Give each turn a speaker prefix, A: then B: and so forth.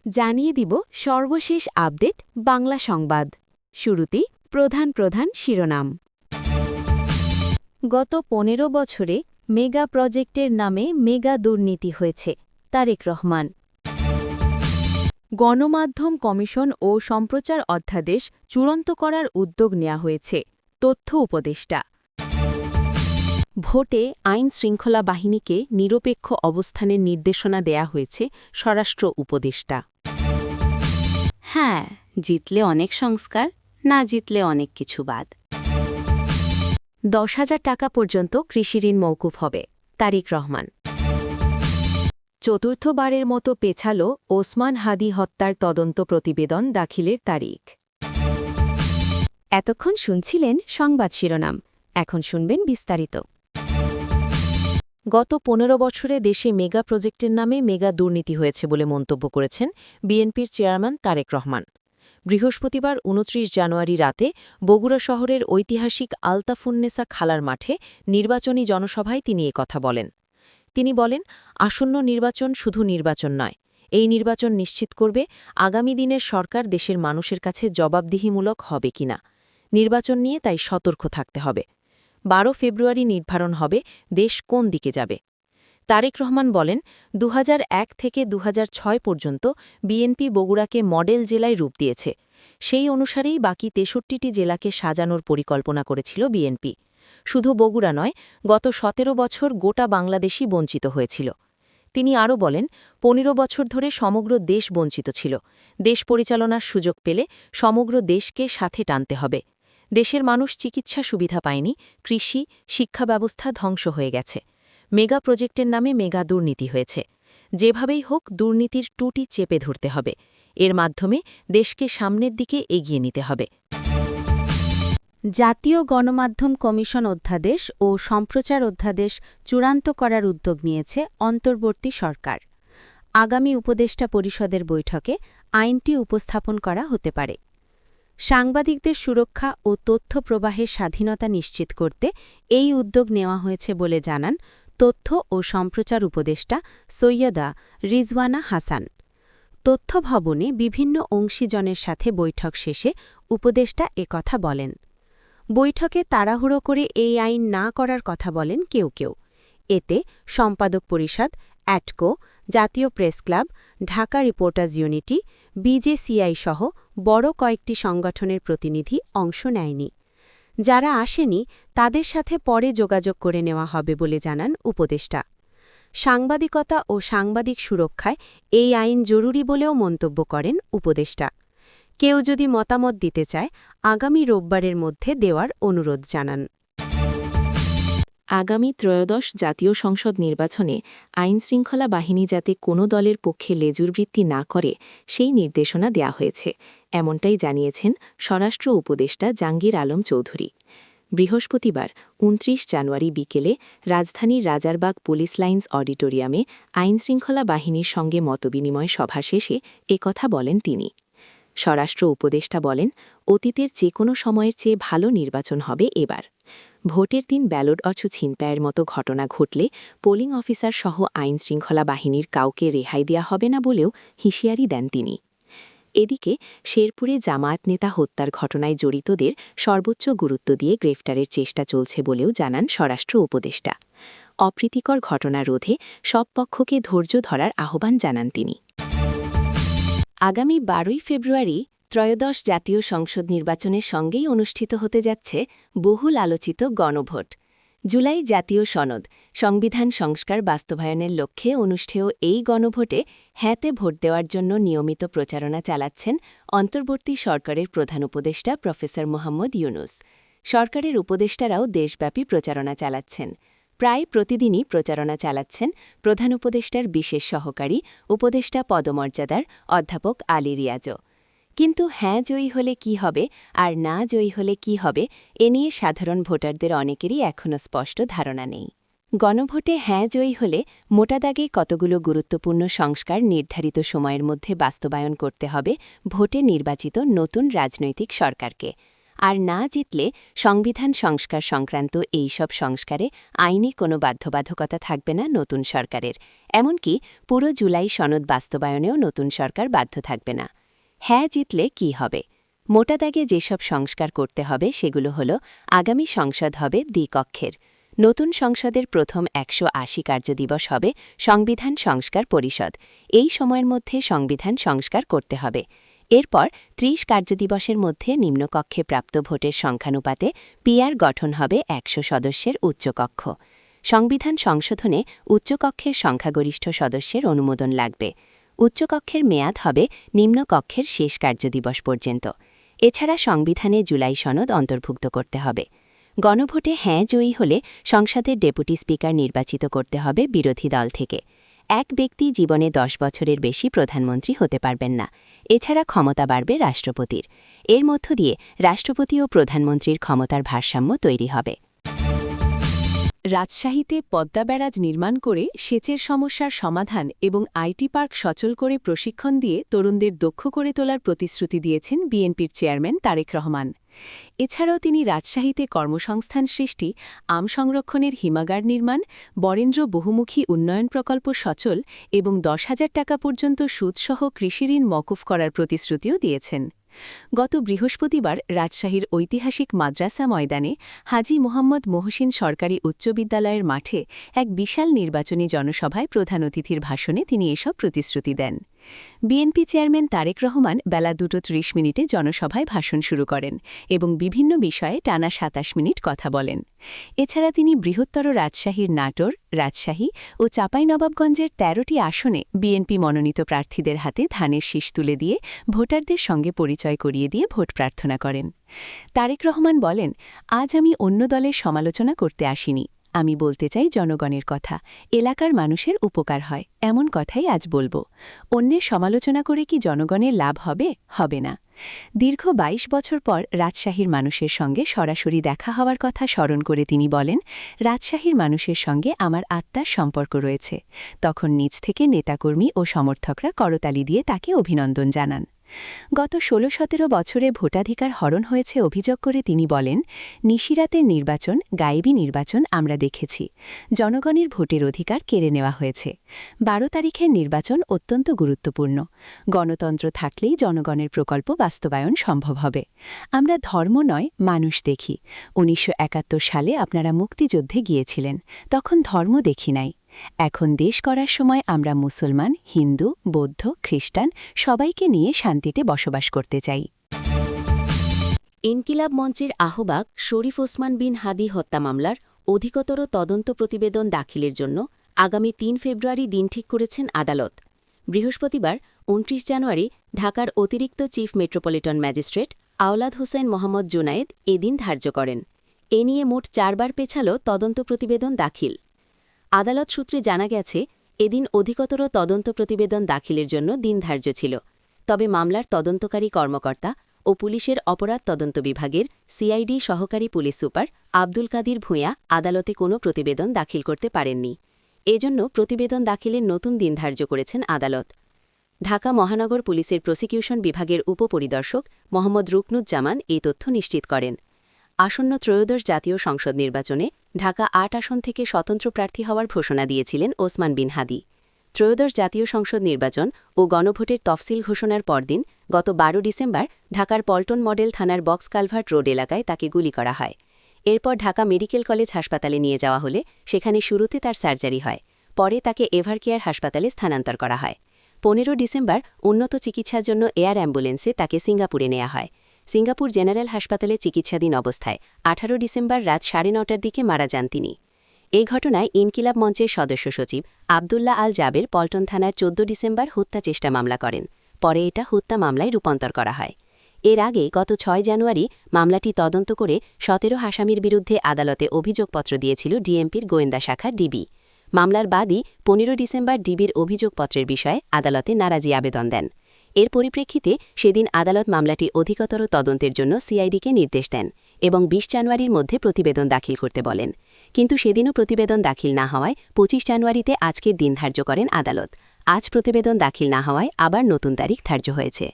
A: জানিয়ে দিব সর্বশেষ আপডেট বাংলা সংবাদ। শুরুতেই প্রধান প্রধান শিরোনাম। গত ১৫ বছরে মেগা প্রজেক্টের নামে মেগা দুর্নীতি হয়েছে, তারেক রহমান। গণমাধ্যম কমিশন ও সম্প্রচার অধ্যাদেশ চূড়ান্ত করার উদ্যোগ নেওয়া হয়েছে, তথ্য উপদেষ্টা। ভোটে আইন শৃঙ্খলা বাহিনীকে নিরপেক্ষ অবস্থানের নির্দেশনা দেয়া হয়েছে, স্বরাষ্ট্র উপদেষ্টা। হ্যাঁ, জিতলে অনেক সংস্কার, না জিতলে অনেক কিছু বাদ। ১০,০০০ টাকা পর্যন্ত কৃষিঋণ মওকুফ হবে, তারেক রহমান। চতুর্থবারের মতো পেছালো ওসমান হাদি হত্যার তদন্ত প্রতিবেদন দাখিলের তারিখ। এতক্ষণ শুনছিলেন সংবাদ শিরোনাম, এখন শুনবেন বিস্তারিত। গত ১৫ বছরে দেশে মেগা প্রজেক্টের নামে মেগা দুর্নীতি হয়েছে বলে মন্তব্য করেছেন বিএনপির চেয়ারম্যান তারেক রহমান। বৃহস্পতিবার ২৯ জানুয়ারি রাতে বগুড়া শহরের ঐতিহাসিক আলতাফুন্নেসা খালার মাঠে নির্বাচনী জনসভায় তিনি কথা বলেন। তিনি বলেন, আসন্ন নির্বাচন শুধু নির্বাচন নয়, এই নির্বাচন নিশ্চিত করবে আগামী দিনের সরকার দেশের মানুষের কাছে জবাবদিহিমূলক হবে কিনা। নির্বাচন নিয়ে তাই সতর্ক থাকতে হবে। ১২ ফেব্রুয়ারি নির্ধারণ হবে দেশ কোন দিকে যাবে। তারেক রহমান বলেন, ২০০১ থেকে ২০০৬ পর্যন্ত বিএনপি বগুড়াকে মডেল জেলায় রূপ দিয়েছে। সেই অনুসারেই বাকি ৬৩টি জেলাকে সাজানোর পরিকল্পনা করেছিল বিএনপি। শুধু বগুড়া নয়, গত ১৭ বছর গোটা বাংলাদেশই বঞ্চিত হয়েছিল। তিনি আরও বলেন, ১৫ বছর ধরে সমগ্র দেশ বঞ্চিত ছিল। দেশ পরিচালনার সুযোগ পেলে সমগ্র দেশকে সাথে টানতে হবে। দেশের মানুষ চিকিৎসা সুবিধা পায়নি, কৃষি, শিক্ষা ব্যবস্থা ধ্বংস হয়ে গেছে। মেগা প্রজেক্টের নামে মেগা দুর্নীতি হয়েছে। যেভাবেই হোক দুর্নীতির টুটি চেপে ধরতে হবে। এর মাধ্যমে দেশকে সামনের দিকে এগিয়ে নিতে হবে। জাতীয় গণমাধ্যম কমিশন অধ্যাদেশ ও সম্প্রচার অধ্যাদেশ চূড়ান্ত করার উদ্যোগ নিয়েছে অন্তর্বর্তী সরকার। আগামী উপদেষ্টা পরিষদের বৈঠকে আইনটি উপস্থাপন করা হতে পারে। সাংবাদিকদের সুরক্ষা ও তথ্য প্রবাহের স্বাধীনতা নিশ্চিত করতে এই উদ্যোগ নেওয়া হয়েছে বলে জানান তথ্য ও সম্প্রচার উপদেষ্টা সৈয়দা রিজওয়ানা হাসান। তথ্য ভবনে বিভিন্ন অংশীজনের সাথে বৈঠক শেষে উপদেষ্টা একথা বলেন। বৈঠকে তাড়াহুড়ো করে এই আইন না করার কথা বলেন কেউ কেউ। এতে সম্পাদক পরিষদ, অ্যাটকো, জাতীয় press club, Dhaka reporters unity, BJCI সহ বড় কয়েকটি সংগঠনের প্রতিনিধি অংশ নেয়নি। যারা আসেনি তাদের সাথে পরে যোগাযোগ করে নেওয়া হবে বলে জানান উপদেষ্টা। সাংবাদিকতা ও সাংবাদিক সুরক্ষায় এই আইন জরুরি বলেও মন্তব্য করেন উপদেষ্টা। কেউ যদি মতামত দিতে চায়, আগামী রোববারের মধ্যে দেওয়ার অনুরোধ জানান। আগামী ত্রয়োদশ জাতীয় সংসদ নির্বাচনে আইনশৃঙ্খলা বাহিনী যাতে কোনো দলের পক্ষে লেজুরবৃত্তি না করে সেই নির্দেশনা দেয়া হয়েছে, এমনটাই জানিয়েছেন স্বরাষ্ট্র উপদেষ্টা জাহাঙ্গীর আলম চৌধুরী। বৃহস্পতিবার ২৯ জানুয়ারি বিকেলে রাজধানীর রাজারবাগ পুলিশ লাইন্স অডিটোরিয়ামে আইনশৃঙ্খলা বাহিনীর সঙ্গে মতবিনিময় সভা শেষে একথা বলেন তিনি। স্বরাষ্ট্র উপদেষ্টা বলেন, অতীতের যে কোনো সময়ের চেয়ে ভালো নির্বাচন হবে এবার। ভোটের দিন ব্যালট অছু ছিনতাইয়ের মতো ঘটনা ঘটলে পোলিং অফিসার সহ আইনশৃঙ্খলা বাহিনীর কাউকে রেহাই দেয়া হবে না বলেও হুঁশিয়ারি দেন তিনি। এদিকে শেরপুরে জামায়াত নেতা হত্যার ঘটনায় জড়িতদের সর্বোচ্চ গুরুত্ব দিয়ে গ্রেফতারের চেষ্টা চলছে বলেও জানান স্বরাষ্ট্র উপদেষ্টা। অপ্রীতিকর ঘটনা রোধে সব পক্ষকে ধৈর্য ধরার আহ্বান জানান তিনি। আগামী ১২ ফেব্রুয়ারি ত্রয়োদশ জাতীয় সংসদ নির্বাচনের সঙ্গেই অনুষ্ঠিত হতে যাচ্ছে বহুল আলোচিত গণভোট। জুলাই জাতীয় সনদ, সংবিধান সংস্কার বাস্তবায়নের লক্ষ্যে অনুষ্ঠেয় এই গণভোটে হ্যাঁতে ভোট দেওয়ার জন্য নিয়মিত প্রচারণা চালাচ্ছেন অন্তর্বর্তী সরকারের প্রধান উপদেষ্টা প্রফেসর মোহাম্মদ ইউনুস। সরকারের উপদেষ্টারাও দেশব্যাপী প্রচারণা চালাচ্ছেন। প্রায় প্রতিদিনই প্রচারণা চালাচ্ছেন প্রধান উপদেষ্টার বিশেষ সহকারী উপদেষ্টা পদমর্যাদার অধ্যাপক আলী রিয়াজও। কিন্তু হ্যাঁ জয়ী হলে কি হবে আর না জয়ী হলে কি হবে, এ নিয়ে সাধারণ ভোটারদের অনেকেরই এখনও স্পষ্ট ধারণা নেই। গণভোটে হ্যাঁ জয়ী হলে মোটা দাগে কতগুলো গুরুত্বপূর্ণ সংস্কার নির্ধারিত সময়ের মধ্যে বাস্তবায়ন করতে হবে ভোটে নির্বাচিত নতুন রাজনৈতিক সরকারকে। আর না জিতলে সংবিধান সংস্কার সংক্রান্ত এইসব সংস্কারে আইনি কোনো বাধ্যবাধকতা থাকবে না নতুন সরকারের। এমনকি পুরো জুলাই সনদ বাস্তবায়নেও নতুন সরকার বাধ্য থাকবে না। হ্যাঁ জিতলে কি হবে? মোটা দাগে যেসব সংস্কার করতে হবে সেগুলো হল, আগামী সংসদ হবে দ্বিকক্ষের। নতুন সংসদের প্রথম ১৮০ কার্যদিবস হবে সংবিধান সংস্কার পরিষদ। এই সময়ের মধ্যে সংবিধান সংস্কার করতে হবে। এরপর ৩০ কার্যদিবসের মধ্যে নিম্নকক্ষে প্রাপ্ত ভোটের সংখ্যানুপাতে পিআর গঠন হবে ১০০ সদস্যের উচ্চকক্ষ। সংবিধান সংশোধনে উচ্চকক্ষের সংখ্যাগরিষ্ঠ সদস্যের অনুমোদন লাগবে। উচ্চকক্ষের মেয়াদ হবে নিম্নকক্ষের শেষ কার্যদিবস পর্যন্ত। এছাড়া সংবিধানে জুলাই সনদ অন্তর্ভুক্ত করতে হবে। গণভোটে হ্যাঁ জয়ী হলে সংসদের ডেপুটি স্পিকার নির্বাচিত করতে হবে বিরোধী দল থেকে। এক ব্যক্তি জীবনে ১০ বছরের বেশি প্রধানমন্ত্রী হতে পারবেন না। এছাড়া ক্ষমতা বাড়বে রাষ্ট্রপতির। এর মধ্য দিয়ে রাষ্ট্রপতি ও প্রধানমন্ত্রীর ক্ষমতার ভারসাম্য তৈরি হবে। রাজশাহীতে পদ্মা ব্যারাজ নির্মাণ করে সেচের সমস্যার সমাধান এবং আইটি পার্ক সচল করে প্রশিক্ষণ দিয়ে তরুণদের দক্ষ করে তোলার প্রতিশ্রুতি দিয়েছেন বিএনপির চেয়ারম্যান তারেক রহমান। এছাড়াও তিনি রাজশাহীতে কর্মসংস্থান সৃষ্টি, আম সংরক্ষণের হিমাগার নির্মাণ, বরেন্দ্র বহুমুখী উন্নয়ন প্রকল্প সচল এবং ১০,০০০ টাকা পর্যন্ত সুদসহ কৃষিঋণ মওকুফ করার প্রতিশ্রুতিও দিয়েছেন। গত বৃহস্পতিবার রাজশাহীর ঐতিহাসিক মাদ্রাসা ময়দানে হাজী মোহাম্মদ মহসিন সরকারি উচ্চ বিদ্যালয়ের মাঠে এক বিশাল নির্বাচনী জনসভায় প্রধান অতিথির ভাষণে তিনি এসব প্রতিশ্রুতি দেন। বিএনপি চেয়ারম্যান তারেক রহমান বেলা ২:৩০ জনসভায় ভাষণ শুরু করেন এবং বিভিন্ন বিষয়ে টানা ২৭ মিনিট কথা বলেন। এছাড়া তিনি বৃহত্তর রাজশাহীর নাটোর, রাজশাহী ও চাঁপাইনবাবগঞ্জের ১৩টি আসনে বিএনপি মনোনীত প্রার্থীদের হাতে ধানের শীষ তুলে দিয়ে ভোটারদের সঙ্গে পরিচয় করিয়ে দিয়ে ভোট প্রার্থনা করেন। তারেক রহমান বলেন, আজ আমি অন্য দলের সমালোচনা করতে আসিনি। আমি বলতে চাই জনগণের কথা, এলাকার মানুষের উপকার হয়, এমন কথাই আজ বলবো। অন্যের সমালোচনা করে কি জনগণের লাভ হবে? হবে না। দীর্ঘ ২২ বছর পর রাজশাহীর মানুষের সঙ্গে সরাসরি দেখা হওয়ার কথা স্মরণ করে তিনি বলেন, রাজশাহীর মানুষের সঙ্গে আমার আত্মার সম্পর্ক রয়েছে। তখন নিজ থেকে নেতাকর্মী ও সমর্থকরা করতালি দিয়ে তাকে অভিনন্দন জানান। গত ১৬-১৭ বছরে ভোটাধিকার হরণ হয়েছে অভিযোগ করে তিনি বলেন, নিশিরাতের নির্বাচন, গায়েবী নির্বাচন আমরা দেখেছি। জনগণের ভোটের অধিকার কেড়ে নেওয়া হয়েছে। ১২ তারিখের নির্বাচন অত্যন্ত গুরুত্বপূর্ণ। গণতন্ত্র থাকলেই জনগণের প্রকল্প বাস্তবায়ন সম্ভব হবে। আমরা ধর্ম নয়, মানুষ দেখি। ১৯৭১ সালে আপনারা মুক্তিযুদ্ধে গিয়েছিলেন, তখন ধর্ম দেখি নাই। এখন দেশ করার সময় আমরা মুসলমান, হিন্দু, বৌদ্ধ, খ্রিস্টান সবাইকে নিয়ে শান্তিতে বসবাস করতে চাই। ইনকিলাব মঞ্চের আহ্বায়ক শরীফ ওসমান বিন হাদি হত্যা মামলার অধিকতর তদন্ত প্রতিবেদন দাখিলের জন্য আগামী ৩ ফেব্রুয়ারি দিন ঠিক করেছেন আদালত। বৃহস্পতিবার ২৯ জানুয়ারি ঢাকার অতিরিক্ত চিফ মেট্রোপলিটন ম্যাজিস্ট্রেট আওলাদ হোসেন মোহাম্মদ জুনায়েদ এদিন ধার্য করেন। এ নিয়ে মোট ৪ বার পেছাল তদন্ত প্রতিবেদন দাখিল। আদালত সূত্রে জানা গেছে, এদিন অধিকতর তদন্ত প্রতিবেদন দাখিলের জন্য দিন ধার্য ছিল। তবে মামলার তদন্তকারী কর্মকর্তা ও পুলিশের অপরাধ তদন্ত বিভাগের সিআইডি সহকারী পুলিশ সুপার আব্দুল কাদির ভূঁইয়া আদালতে কোনো প্রতিবেদন দাখিল করতে পারেননি। এজন্য প্রতিবেদন দাখিলের নতুন দিন ধার্য করেছেন আদালত। ঢাকা মহানগর পুলিশের প্রসিকিউশন বিভাগের উপপরিদর্শক মোহাম্মদ রুকনুজ্জামান এই তথ্য নিশ্চিত করেন। আসন্ন ত্রয়োদশ জাতীয় সংসদ নির্বাচনে ঢাকা ৮ আসন থেকে স্বতন্ত্র প্রার্থী হওয়ার ঘোষণা দিয়েছিলেন ওসমান বিন হাদি। ত্রয়োদশ জাতীয় সংসদ নির্বাচন ও গণভোটের তফসিল ঘোষণার পরদিন গত ১২ ডিসেম্বর ঢাকার পল্টন মডেল থানার বক্স কালভার্ট রোড এলাকায় তাকে গুলি করা হয়। এরপর ঢাকা মেডিকেল কলেজ হাসপাতালে নিয়ে যাওয়া হলে সেখানে শুরুতে তার সার্জারি হয়। পরে তাকে এভারকেয়ার হাসপাতালে স্থানান্তর করা হয়। ১৫ ডিসেম্বর উন্নত চিকিৎসার জন্য এয়ার অ্যাম্বুলেন্সে তাকে সিঙ্গাপুরে নেওয়া হয়। সিঙ্গাপুর জেনারেল হাসপাতালে চিকিৎসাধীন অবস্থায় ১৮ ডিসেম্বর রাত ৯:৩০টার দিকে মারা যান তিনি। এই ঘটনায় ইনকিলাব মঞ্চের সদস্য সচিব আবদুল্লাহ আল জাবের পল্টন থানার ১৪ ডিসেম্বর হত্যা চেষ্টা মামলা করেন। পরে এটা হত্যা মামলায় রূপান্তর করা হয়। এর আগে গত ৬ জানুয়ারি মামলাটি তদন্ত করে ১৭ আসামির বিরুদ্ধে আদালতে অভিযোগপত্র দিয়েছিল ডিএমপির গোয়েন্দা শাখা ডিবি। মামলার বাদী ১৫ ডিসেম্বর ডিবির অভিযোগপত্রের বিষয়ে আদালতে নারাজি আবেদন দেন। এর পরিপ্রেক্ষিতে সেদিন আদালত মামলাটি অধিকতর তদন্তের জন্য সিআইডিকে নির্দেশ দেন এবং ২০ জানুয়ারির মধ্যে প্রতিবেদন দাখিল করতে বলেন। কিন্তু সেদিনও প্রতিবেদন দাখিল না হওয়ায় ২৫ জানুয়ারিতে আজকের দিন ধার্য করেন আদালত। আজ প্রতিবেদন দাখিল না হওয়ায় আবার নতুন তারিখ ধার্য হয়েছে।